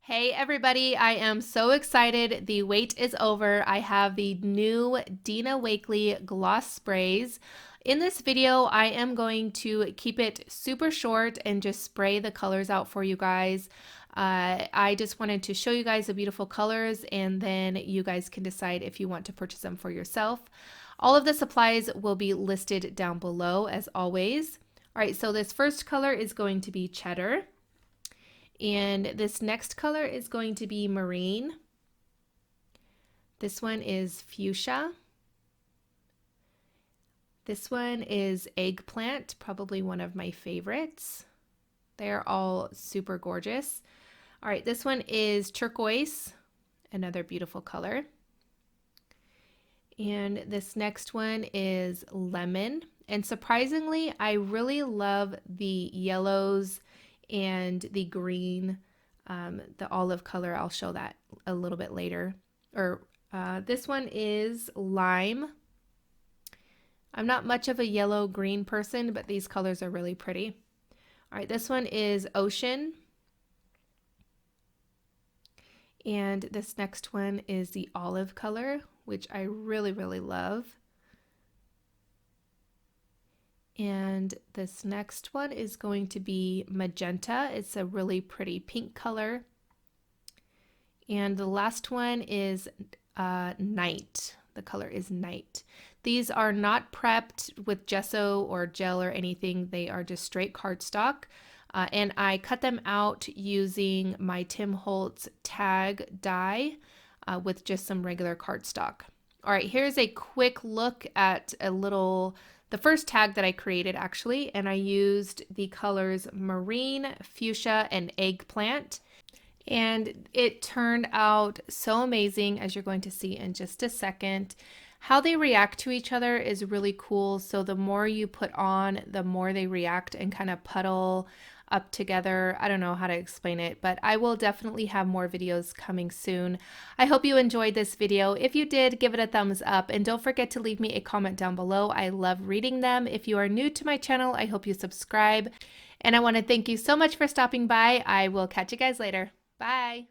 Hey everybody, I am so excited. The wait is over. I have the new Dina Wakley gloss sprays. In this video, I am going to keep it super short and just spray the colors out for you guys. I just wanted to show you guys the beautiful colors, and then you guys can decide if you want to purchase them for yourself. All of the supplies will be listed down below as always. All right, so this first color is going to be cheddar. And this next color is going to be marine. This one is fuchsia. This one is eggplant, probably one of my favorites. They're all super gorgeous. All right, this one is turquoise, another beautiful color. And this next one is lemon. And surprisingly, I really love the yellows and the green, the olive color. I'll show that a little bit later. This one is lime. I'm not much of a yellow green person, but these colors are really pretty. All right, this one is ocean. And this next one is the olive color, which I really, really love. And this next one is going to be magenta. It's a really pretty pink color. And the last one is night. The color is night. These are not prepped with gesso or gel or anything. They are just straight cardstock. And I cut them out using my Tim Holtz tag die with just some regular cardstock. All right, here's a quick look at the first tag that I created actually, and I used the colors marine, fuchsia, and eggplant. And it turned out so amazing, as you're going to see in just a second. How they react to each other is really cool. So the more you put on, the more they react and kind of puddle up together. I don't know how to explain it, but I will definitely have more videos coming soon. I hope you enjoyed this video. If you did, give it a thumbs up, and don't forget to leave me a comment down below. I love reading them. If you are new to my channel, I hope you subscribe. And I want to thank you so much for stopping by. I will catch you guys later. Bye.